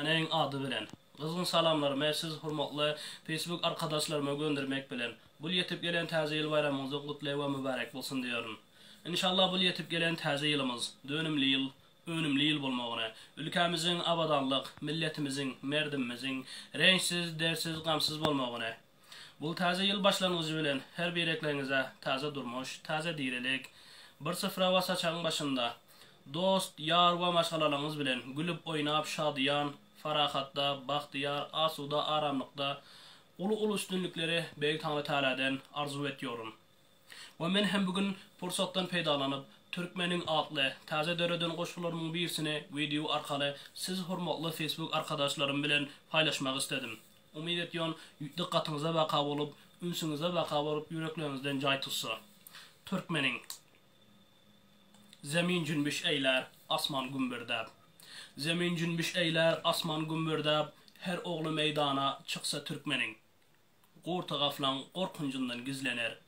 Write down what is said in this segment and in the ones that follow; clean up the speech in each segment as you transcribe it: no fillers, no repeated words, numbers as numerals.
Benim adı bilen. Kızgın salamlarımı siz hurmatlı Facebook arkadaşlarıma göndermek bilen. Bu yetip gelen taze yıl bayramınızı kutlu ve mübarek olsun diyorum. İnşallah bu yetip gelen taze yılımız önümlü yıl bulmağına, ülkemizin abadanlık, milletimizin, merdimimizin, renksiz, dersiz, gamsız bulmağına. Bu taze yıl başlangıcı bilen her bir eklerinize taze durmuş, taze dirilik, bir sıfıra ve saçağın başında, dost, yar ve maşgalalarınız bilen gülüp oynap şadiyan, farahatta, bahtiyar, asuda, aramlıkta, ulu üstünlükleri Beyik Tanrı Teala'dan arzu ediyorum. Ve men hem bugün fırsattan faydalanıp Türkmenin adlı taze döreden koşullarımın birisini video arkalı siz hurmatlı Facebook arkadaşlarım bilen paylaşmak istedim. Umid ediyorum dikkatinize vaka olup, ünsünüze vaka olup yüreklerinizden cay tutsa. Türkmenin zemin cünbüş eyler, asman gümbürdab. Zemin cünbüş eyler, asman gümbürdab. Her oğlu meydana çıksa Türkmenin. Qorta gaflan korkuncundan gizlener.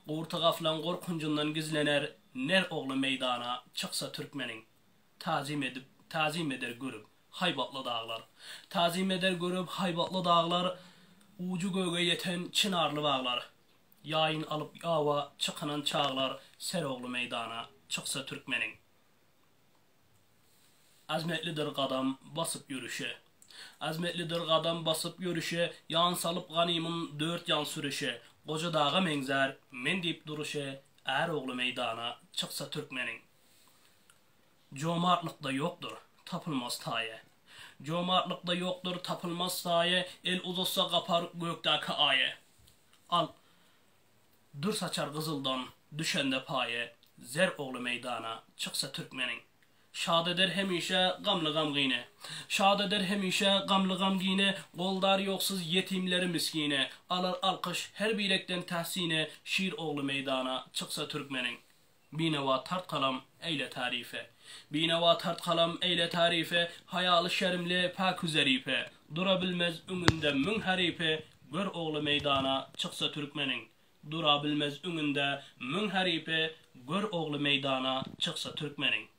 Qorta gaflan korkuncundan gizlener. Ner oğlu meydana çıksa Türkmenin. Tazim eder görüp haybatlı dağlar. Tazim eder görüp haybatlı dağlar. Ucu göğe yeten çınarlı bağlar. Yayın alıp yava çıkınan çağlar. Ser oğlu meydana çıksa Türkmenin. Azmetlidir qadam basıp yürüşe. Azmetlidir qadam basıp yürüşe. Yan salıp ganimin dört yan sürüşe. Koca dağa menzer men deyip duruşe. Er oğlu meydana çıksa Türkmenin. Comartlıkta yoktur tapılmaz taye. Comartlıkta yoktur tapılmaz taye. El uzatsa kapar gökteki aye. Al dur saçar kızıldan düşende paye. Zer oğlu meydana çıksa Türkmenin. Şad eder hemişe gamlı gam giyne. Şad eder hemişe gamlı gam giyne. Qoldar yoksuz yetimleri miskine. Alır alkış her birekten tahsine. Şiir oğlu meydana çıksa Türkmenin. Bineva tart kalam eyle tarife. Bineva tart kalam eyle tarife. Hayalı şerimli pak üzerife. Durabilmez ününde münherife. Gör oğlu meydana çıksa Türkmenin. Durabilmez ününde münherife. Gör oğlu meydana çıksa Türkmenin.